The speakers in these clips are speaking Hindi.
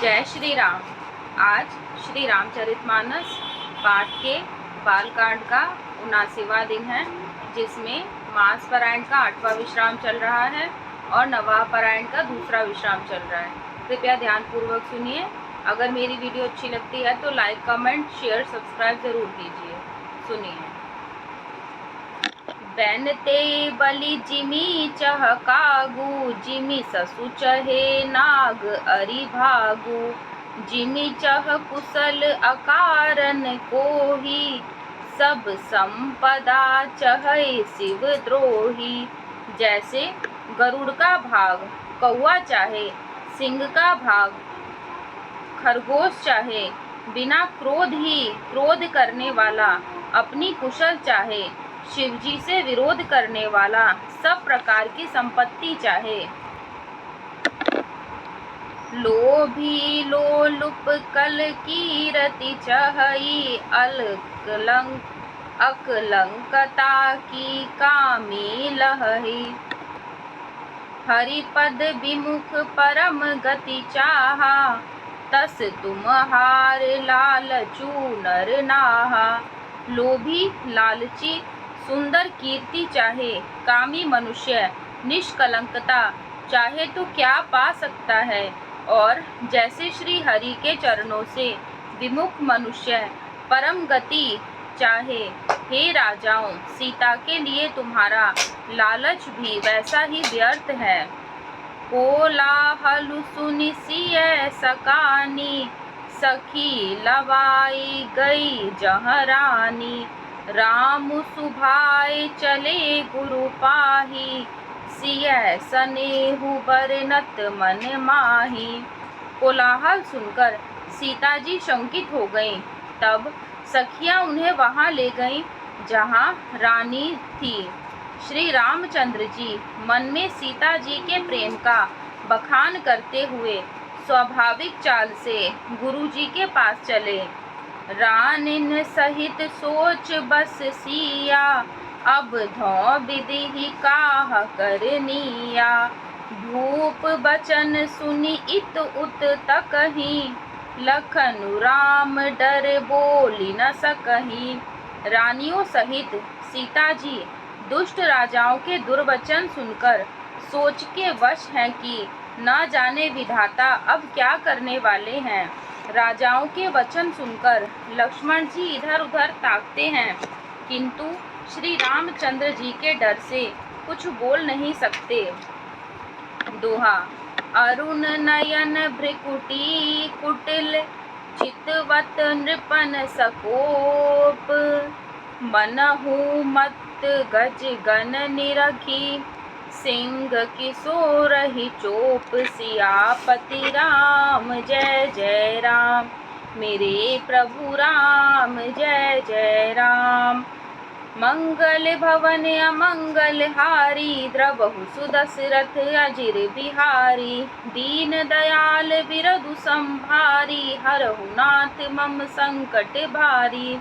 जय श्री राम। आज श्री रामचरितमानस पाठ के बालकांड का 79वां दिन है, जिसमें मास पारायण का 8वां विश्राम चल रहा है और नववाह पारायण का दूसरा विश्राम चल रहा है। कृपया ध्यानपूर्वक सुनिए। अगर मेरी वीडियो अच्छी लगती है तो लाइक, कमेंट, शेयर, सब्सक्राइब जरूर कीजिए। सुनिए। बैनते बलि जिमी चह कागू, जिमी ससु चहे नाग अरि भागू। जिमी चह कुशल अकारन कोही, सब संपदा चहै शिव द्रोही। जैसे गरुड़ का भाग कौआ चाहे, सिंह का भाग खरगोश चाहे, बिना क्रोध ही क्रोध करने वाला, अपनी कुशल चाहे, शिवजी से विरोध करने वाला, सब प्रकार की संपत्ति चाहे। लोभी लोलुप कल कीरति चहई, अकलंकता की कामी लहई। हरिपद विमुख परम गति चाहा, तस तुम्हार लालचू नर नाहा। लोभी लालची सुंदर कीर्ति चाहे, कामी मनुष्य निष्कलंकता चाहे तो क्या पा सकता है। और जैसे श्री हरि के चरणों से विमुख मनुष्य परम गति चाहे, हे राजाओं, सीता के लिए तुम्हारा लालच भी वैसा ही व्यर्थ है। कोलाहल सुनि सिय सकानी, सखी लवाई गई जहरानी। राम सुभाय चले गुरु पाही, सिय सनेहु बरनत मन माही। कोलाहल सुनकर सीता जी शंकित हो गईं। तब सखियां उन्हें वहां ले गईं जहां रानी थी। श्री रामचंद्र जी मन में सीता जी के प्रेम का बखान करते हुए स्वाभाविक चाल से गुरु जी के पास चले। रानिन सहित सोच बस सिया, अब धौ विधि काह करनिया। भूप बचन सुनि इत उत तकहि, लखनु राम डर बोली न सकहि। रानियों सहित सीता जी दुष्ट राजाओं के दुर्वचन सुनकर सोच के वश हैं कि न जाने विधाता अब क्या करने वाले हैं। राजाओं के वचन सुनकर लक्ष्मण जी इधर उधर ताकते हैं, किंतु श्री रामचंद्र जी के डर से कुछ बोल नहीं सकते। दोहा। अरुण नयन भ्रिकुटी कुटिल, चितवत नृपन सकोप। मनहु मत गज गन निरखी, सिंह किशोरहि चोप। सियापति राम जय जय राम, मेरे प्रभु राम जय जय राम। मंगल भवन अमंगल हारी, द्रवहु सुदशरथ अजिर बिहारी। दीन दयाल बिरधु संभारी, हरहु नाथ मम संकट भारी।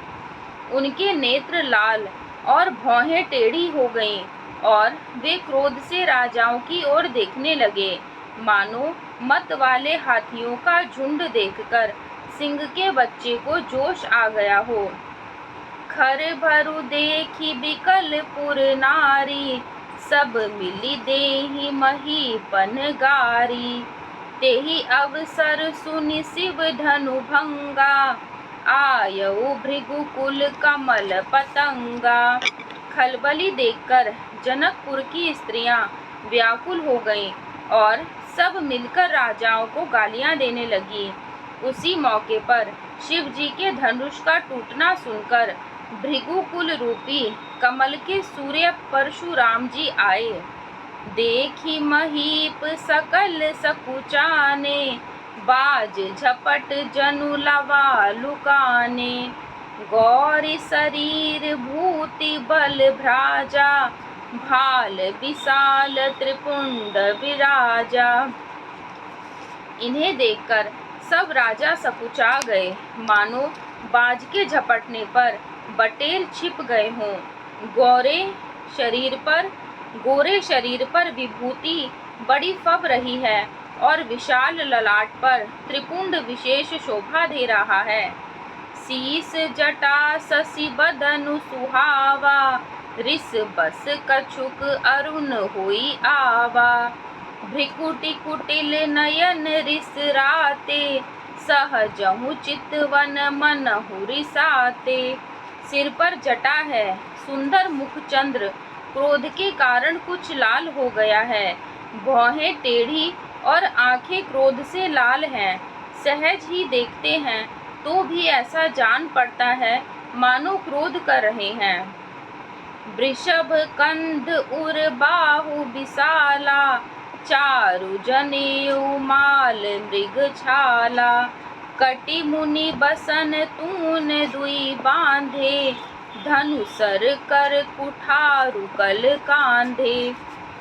उनके नेत्र लाल और भौहें टेढ़ी हो गईं और वे क्रोध से राजाओं की ओर देखने लगे, मानो मत वाले हाथियों का झुंड देखकर सिंह के बच्चे को जोश आ गया हो। खर भरु देखी बिकल पुर नारी, सब मिली देहि महीपन गारी। तेहि अवसर सुनि शिव धनु भंगा, आयऊ भृगुकुल कमल पतंगा। खलबली देखकर जनकपुर की स्त्रियां व्याकुल हो गईं और सब मिलकर राजाओं को गालियां देने लगी। उसी मौके पर शिव जी के धनुष का टूटना सुनकर भृगुकुल रूपी कमल के सूर्य परशुराम जी आए। देखी महीप सकल सकुचाने, बाज झपट जनु लवा लुकाने। गौरी शरीर भूति बल भ्राजा, भाल विशाल त्रिपुंड विराजा। इन्हें देखकर सब राजा सकुचा गए, मानो बाज के झपटने पर बटेर छिप गए हों। गोरे शरीर पर विभूति बड़ी फब रही है और विशाल ललाट पर त्रिपुंड विशेष शोभा दे रहा है। शीस जटा शशि बदनु सुहावा, रिस बस कछुक अरुण होई आवा। भ्रिकुटि कुटिल नयन रिस राते, सहजहु चितवन मनहु रिसाते। सिर पर जटा है, सुंदर मुख चंद्र क्रोध के कारण कुछ लाल हो गया है। भौहें टेढ़ी और आंखें क्रोध से लाल हैं। सहज ही देखते हैं तो भी ऐसा जान पड़ता है मानो क्रोध कर रहे हैं। वृषभ कंध उर बाहु विशाला, चारु जनेऊ माल मृग छाला। कटि मुनि बसन तून दुई बांधे, धनुसर कर कुठारु कल कांधे।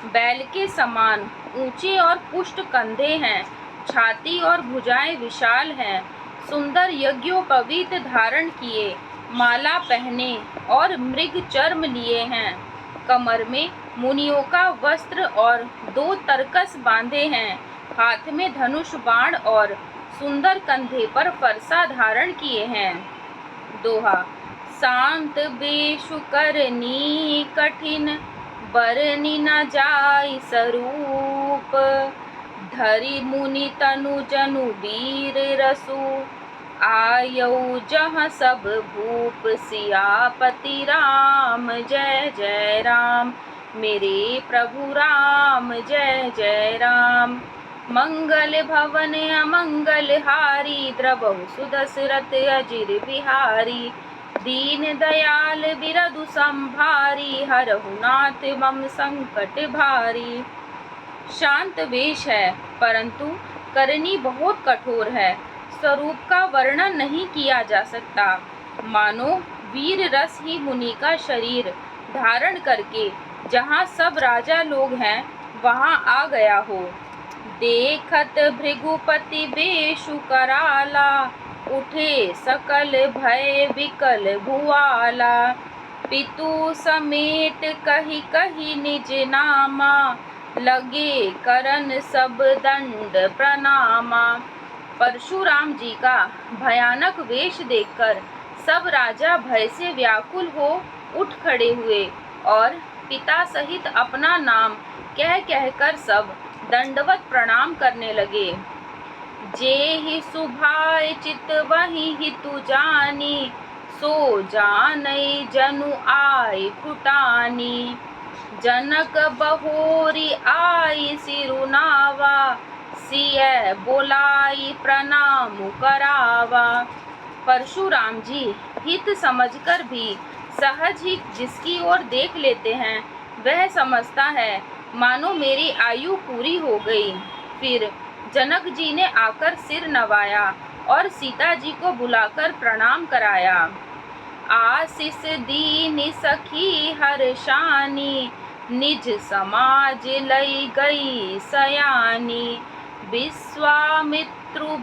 बैल के समान ऊंचे और पुष्ट कंधे हैं, छाती और भुजाएं विशाल हैं। सुंदर यज्ञोपवीत धारण किए, माला पहने और मृग चर्म लिए हैं। कमर में मुनियों का वस्त्र और 2 तरकस बांधे हैं। हाथ में धनुष बाण और सुंदर कंधे पर फरसा धारण किए हैं। दोहा। शांत बेशु करनी कठिन, बरनी न जाई स्वरूप। धरि मुनि तनु जनु वीर रसु, आयऊ जहाँ सब भूप। सियापति राम जय जय राम, मेरे प्रभु राम जय जय राम। मंगल भवन अमंगल हारी, द्रवहु सुदशरथ अजिर बिहारी। दीन दयाल बिरदु संभारी, हरहु नाथ मम संकट भारी। शांत वेश है परंतु करनी बहुत कठोर है, स्वरूप का वर्णन नहीं किया जा सकता। मानो वीर रस ही मुनि का शरीर धारण करके जहाँ सब राजा लोग हैं वहाँ आ गया हो। देखत भृगुपति बेशु कराला, उठे सकल भय विकल भुआला। पितु समेत कही कही निज नामा, लगे करन सब दंड प्रणामा। परशुराम जी का भयानक वेश देखकर सब राजा भय से व्याकुल हो उठ खड़े हुए और पिता सहित अपना नाम कह कहकर सब दंडवत प्रणाम करने लगे। जेहि सुभाय चित वही हितु जानी, सो जानई जनु आय फुटानी। जनक बहोरी आई सिरुनावा, सिय बोलाई प्रणाम करावा। परशुराम जी हित समझकर भी सहज ही जिसकी ओर देख लेते हैं वह समझता है मानो मेरी आयु पूरी हो गई। फिर जनक जी ने आकर सिर नवाया और सीता जी को बुलाकर प्रणाम कराया। आशीष दीन सखी हर्षानी, निज समाज लई गई सयानी। विश्वामित्रु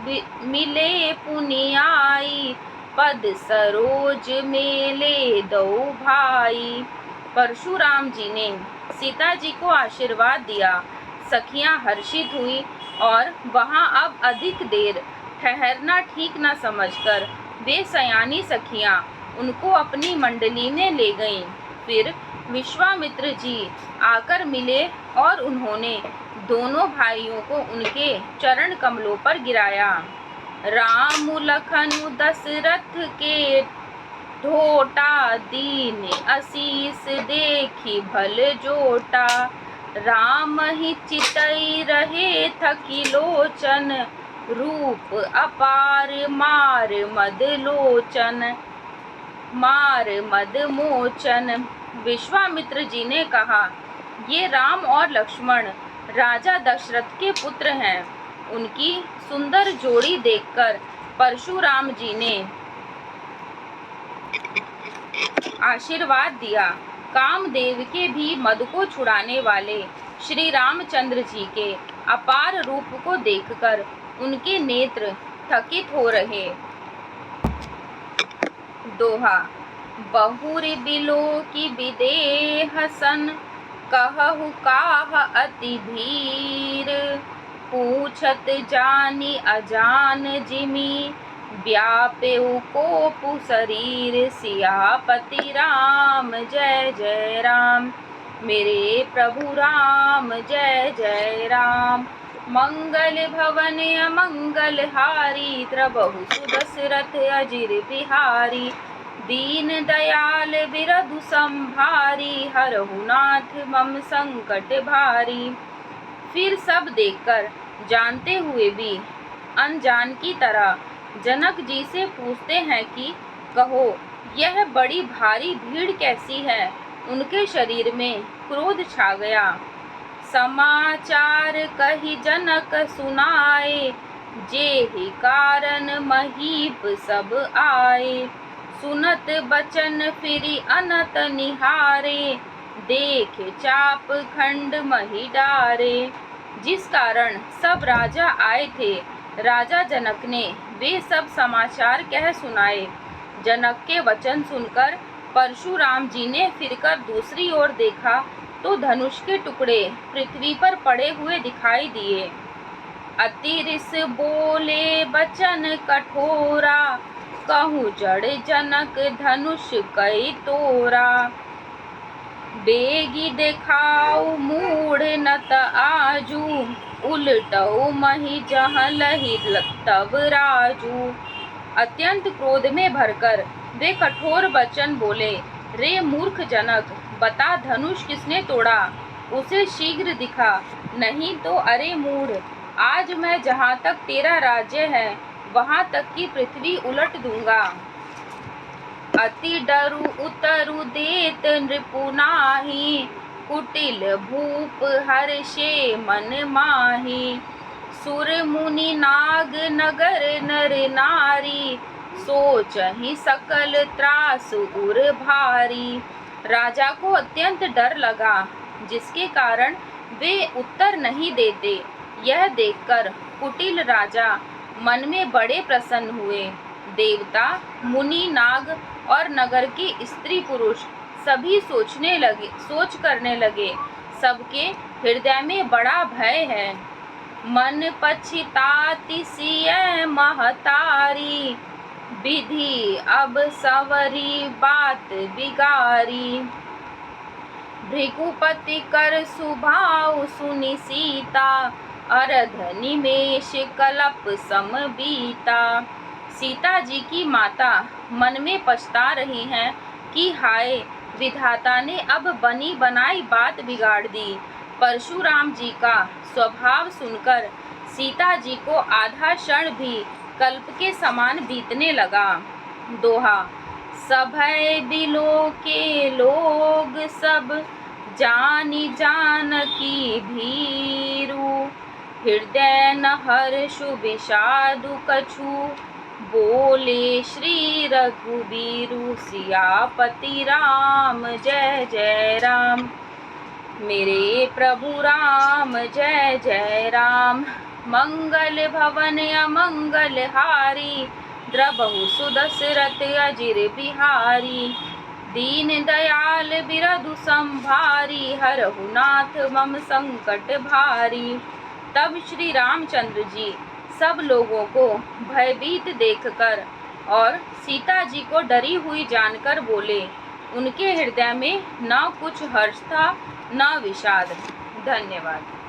मिले पुनियाई, पद सरोज मेले दो भाई। परशुराम जी ने सीता जी को आशीर्वाद दिया। सखियां हर्षित हुई और वहां अब अधिक देर ठहरना ठीक न समझकर वे सयानी सखियां उनको अपनी मंडली में ले गईं। फिर विश्वामित्र जी आकर मिले और उन्होंने दोनों भाइयों को उनके चरण कमलों पर गिराया। राम लखनु दशरथ के ढोटा, दीन आशीष देखी भल जोटा। राम ही चितई रहे थकी लोचन, रूप अपार मार मद लोचन। मार मद मोचन। विश्वामित्र जी ने कहा, ये राम और लक्ष्मण राजा दशरथ के पुत्र हैं। उनकी सुंदर जोड़ी देखकर परशुराम जी ने आशीर्वाद दिया। कामदेव के भी मद को छुड़ाने वाले श्री रामचंद्र जी के अपार रूप को देखकर उनके नेत्र थकित हो रहे। दोहा। बहुरि बिलो की विदेह सन, कहु काह अति धीर। पूछत जानी अजान जिमी, व्यापेउ कोपु शरीर सियापति राम। जय जय राम। मेरे प्रभु राम जय जय राम। मंगल भवन अमंगल हारी, द्रबहु सुदशरथ अजिर बिहारी। दीन दयाल बिरधु संभारी, हरहु नाथ मम संकट भारी। फिर सब देखकर जानते हुए भी अनजान की तरह जनक जी से पूछते हैं कि कहो, यह बड़ी भारी भीड़ कैसी है। उनके शरीर में क्रोध छा गया। समाचार कही जनक सुनाए, जेहि कारण महीप सब आए। सुनत बचन फिरि अनत निहारे, देखे चाप खंड मही डारे। जिस कारण सब राजा आए थे, राजा जनक ने वे सब समाचार कह सुनाए। जनक के वचन सुनकर परशुराम जी ने फिरकर दूसरी ओर देखा तो धनुष के टुकड़े पृथ्वी पर पड़े हुए दिखाई दिए। अतिरिस बोले बचन कठोरा, कहूँ जड़ जनक धनुष कई तोरा। बेगी देखाऊ मूढ़ नत आजू, उलटऊ मही जहाँ लही तब राजू। अत्यंत क्रोध में भरकर वे कठोर वचन बोले, रे मूर्ख जनक, बता धनुष किसने तोड़ा, उसे शीघ्र दिखा, नहीं तो अरे मूढ़, आज मैं जहाँ तक तेरा राज्य है वहाँ तक की पृथ्वी उलट दूंगा। अति डरु उतरु देत नृपुनाहि, कुटिल भूप हर्षे मन माहि। सुर मुनि नाग नगर नर नारी, सोचहि सकल त्रास उर भारी। राजा को अत्यंत डर लगा, जिसके कारण वे उत्तर नहीं देते। यह देखकर कुटिल राजा मन में बड़े प्रसन्न हुए। देवता, मुनि, नाग और नगर की स्त्री पुरुष सभी सोच करने लगे, सबके हृदय में बड़ा भय है। मन पछताति सिय महतारी, विधि अब सवरी बात बिगारी। भृगुपति कर सुभाव सुनि सीता, अरध निमेष कलप सम बीता। सीता जी की माता मन में पछता रही हैं कि हाय, विधाता ने अब बनी बनाई बात बिगाड़ दी। परशुराम जी का स्वभाव सुनकर सीता जी को आधा क्षण भी कल्प के समान बीतने लगा। दोहा। सभय बिलो के लोग सब, जानी जानकी भीरु। हृदय न हर्षु विषादु कछु, बोले श्री रघुबीरु। सियापति राम जय जय राम। मेरे प्रभु राम जय जय राम। मंगल भवन अमंगल हारी, द्रबहु सुदशरथ अजिर बिहारी। दीन दयाल बिरधु संभारी, हरहु नाथ मम संकट भारी। तब श्री रामचंद्र जी सब लोगों को भयभीत देखकर और सीता जी को डरी हुई जानकर बोले। उनके हृदय में न कुछ हर्ष था न विषाद। धन्यवाद।